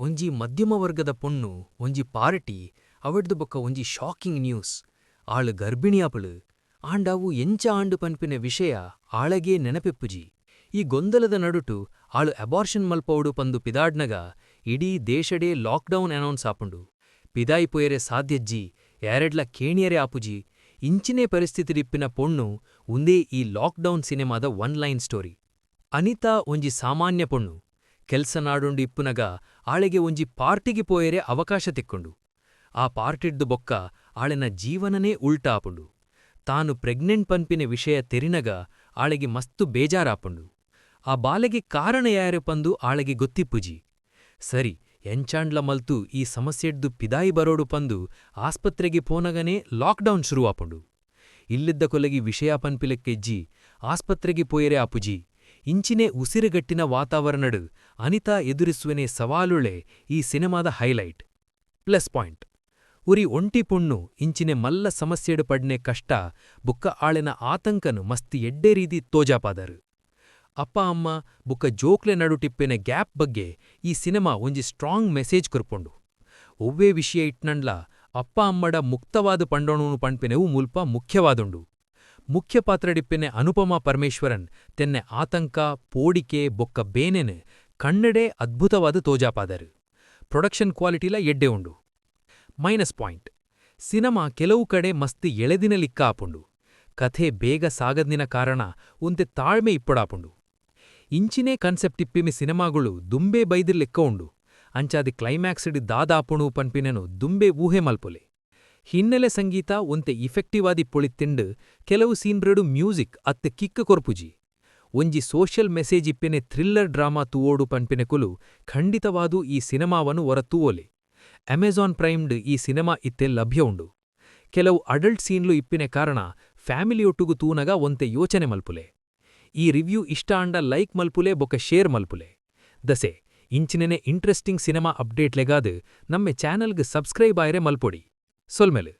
ಒಂಜಿ ಮಧ್ಯಮ ವರ್ಗದ ಪೊಣ್ಣು ಒಂಜಿ ಪಾರ್ಟಿ ಅವಡ್ದು ಬೊಕ್ಕ ಒಂಜಿ ಶಾಕಿಂಗ್ ನ್ಯೂಸ್ ಆಳು ಗರ್ಭಿಣಿಯಾಪುಳು ಆಂಡಾವು ಎಂಚ ಆಂಡು ಪನ್ಪಿನ ವಿಷಯ ಆಳಗೇ ನೆನಪೆಪ್ಪುಜಿ. ಈ ಗೊಂದಲದ ನಡುಟು ಆಳು ಅಬಾರ್ಷನ್ ಮಲ್ಪವುಡು ಪಂದು ಪಿದಾಡ್ನಗ ಇಡೀ ದೇಶಡೇ ಲಾಕ್ಡೌನ್ ಅನೌನ್ಸ್ ಆಪುಂಡು. ಪಿದಾಯಿ ಪೊಯರೆ ಸಾಧ್ಯಜ್ಜಿ ಯಾರೆಡ್ಲ ಕೇಣಿಯರೆ ಆಪುಜಿ. ಇಂಚಿನೇ ಪರಿಸ್ಥಿತಿಡಿಪ್ಪಿನ ಪೊಣ್ಣು ಉಂದೇ ಈ ಲಾಕ್ಡೌನ್ ಸಿನೆಮಾದ ಒನ್ ಲೈನ್ ಸ್ಟೋರಿ. ಅನಿತಾ ಒಂಜಿ ಸಾಮಾನ್ಯ ಪೊಣ್ಣು. ಕೆಲ್ಸ ನಾಡುಂಡು ಇಪ್ಪುನಗ ಆಳೆಗೆ ಒಂಜಿ ಪಾರ್ಟಿಗೆ ಪೋಯರೆ ಅವಕಾಶ ತೆಕ್ಕೊಂಡು. ಆ ಪಾರ್ಟಿಡ್ದು ಬೊಕ್ಕ ಆಳೆನ ಜೀವನನೇ ಉಲ್ಟ ಆಪುಂಡು. ತಾನು ಪ್ರೆಗ್ನೆಂಟ್ ಪನ್ಪಿನ ವಿಷಯ ತೆರಿನಗ ಆಳೆಗೆ ಮಸ್ತು ಬೇಜಾರಾಪುಂಡು. ಆ ಬಾಲೆಗೆ ಕಾರಣ ಯಾರು ಪಂದು ಆಳೆಗೆ ಗೊತ್ತಿಪ್ಪುಜಿ. ಸರಿ ಎಂಚಾಂಡ್ಲ ಮಲ್ತು ಈ ಸಮಸ್ಯೆಡ್ದು ಪಿದಾಯಿ ಬರೋಡು ಪಂದು ಆಸ್ಪತ್ರೆಗೆ ಪೋನಗನೇ ಲಾಕ್ಡೌನ್ ಶುರುವಾಪುಂಡು. ಇಲ್ಲಿದ್ದ ಕೊಲಗಿ ವಿಷಯ ಪನ್ಪಿಲಕ್ಕೆಜ್ಜಿ ಆಸ್ಪತ್ರೆಗೆ ಪೋಯರೆ ಆಪುಜಿ. ಇಂಚಿನೇ ಉಸಿರುಗಟ್ಟಿನ ವಾತಾವರಣಡು ಅನಿತಾ ಎದುರಿಸುವನೇ ಸವಾಲುಳೆ ಈ ಸಿನೆಮಾದ ಹೈಲೈಟ್. ಪ್ಲಸ್ ಪಾಯಿಂಟ್ ಉರಿ ಒಂಟಿ ಪುಣ್ಣು ಇಂಚಿನೆ ಮಲ್ಲ ಸಮಸ್ಯೆಡು ಪಡ್ನೆ ಕಷ್ಟ ಬುಕ್ಕ ಆಳೆನ ಆತಂಕನು ಮಸ್ತ್ ಎಡ್ಡೆ ರೀತಿ ತೋಜಾಪಾದರು. ಅಪ್ಪ ಅಮ್ಮ ಬುಕ್ಕ ಜೋಕ್ಲೆ ನಡುಟಿಪ್ಪೆನೆ ಗ್ಯಾಪ್ ಬಗ್ಗೆ ಈ ಸಿನೆಮಾ ಒಂಜಿ ಸ್ಟ್ರಾಂಗ್ ಮೆಸೇಜ್ ಕೊರ್ಪುಂಡು. ಒವ್ವೇ ವಿಷಯ ಇಟ್ನಂಡ್ಲ ಅಪ್ಪ ಅಮ್ಮಡ ಮುಕ್ತವಾದ ಪಂಡೋಣೂನು ಪಣ್ಪೆನೆವು ಮುಲ್ಪ ಮುಖ್ಯವಾದುಂಡು. ಮುಖ್ಯ ಪಾತ್ರಡಿಪ್ಪೆನೆ ಅನುಪಮಾ ಪರಮೇಶ್ವರನ್ ತೆನ್ನೆ ಆತಂಕ ಪೋಡಿಕೆ ಬೊಕ್ಕ ಬೇನೆನು ಕಣ್ಣಡೆ ಅದ್ಭುತವಾದ ತೋಜಾಪಾದರು. ಪ್ರೊಡಕ್ಷನ್ ಕ್ವಾಲಿಟಿಲ ಎಡ್ಡೆ ಉಂಡು. ಮೈನಸ್ ಪಾಯಿಂಟ್ ಸಿನಮಾ ಕೆಲವು ಕಡೆ ಮಸ್ತ್ ಎಳೆದಿನ ಲಿಕ್ಕ ಆಪುಂಡು. ಕಥೆ ಬೇಗ ಸಾಗದ್ನಿನ ಕಾರಣ ಒಂತೆ ತಾಳ್ಮೆ ಇಪ್ಪುಡಾಪುಂಡು. ಇಂಚಿನೇ ಕನ್ಸೆಪ್ಟ್ ಇಪ್ಪಿಮಿ ಸಿನೆಮಾಗಳು ದುಂಬೆ ಬೈದಿರ್ ಲೆಕ್ಕ ಉಂಡು. ಅಂಚಾದಿ ಕ್ಲೈಮ್ಯಾಕ್ಸ್ಡ್ ದಾದಾಪುಣು ಪನ್ಪಿನೆನು ದುಂಬೆ ಊಹೆ ಮಲ್ಪೊಲೆ. ಹಿನ್ನೆಲೆ ಸಂಗೀತ ಒಂತೆ ಇಫೆಕ್ಟಿವ್ ಆದಿ ಪೊಳಿತ್ತಿಂಡು ಕೆಲವು ಸೀನ್ರಡು ಮ್ಯೂಸಿಕ್ ಅತ್ತೆ ಕಿಕ್ಕ ಕೊರ್ಪುಜಿ. ಒಂಜಿ ಸೋಷಿಯಲ್ ಮೆಸೇಜ್ ಇಪ್ಪೆನೆ ಥ್ರಿಲ್ಲರ್ ಡ್ರಾಮಾ ತೂವೋಡು ಪನ್ಪಿನೆಕುಲು ಖಂಡಿತವಾದು ಈ ಸಿನೆಮಾವನ್ನು ಹೊರ ತೂವೋಲೆ. ಅಮೆಜಾನ್ ಪ್ರೈಮ್ಡ್ ಈ ಸಿನೆಮಾ ಇತ್ತೆ ಲಭ್ಯ ಉಂಡು. ಕೆಲವು ಅಡಲ್ಟ್ ಸೀನ್ಲು ಇಪ್ಪಿನೆ ಕಾರಣ ಫ್ಯಾಮಿಲಿಯೊಟ್ಟುಗು ತೂನಗ ಒಂತೆ ಯೋಚನೆ ಮಲ್ಪುಲೆ. ಈ ರಿವ್ಯೂ ಇಷ್ಟ ಆಂಡ ಲೈಕ್ ಮಲ್ಪುಲೆ ಬೊಕ ಶೇರ್ ಮಲ್ಪುಲೆ. ದಸೆ ಇಂಚಿನೆನೆ ಇಂಟ್ರೆಸ್ಟಿಂಗ್ ಸಿನೆಮಾ ಅಪ್ಡೇಟ್ಲೆಗಾದು ನಮ್ಮೆ ಚಾನಲ್ಗೆ ಸಬ್ಸ್ಕ್ರೈಬ್ ಆಯ್ರೆ ಮಲ್ಪೊಡಿ. ಸೊಲ್ಮೆಲು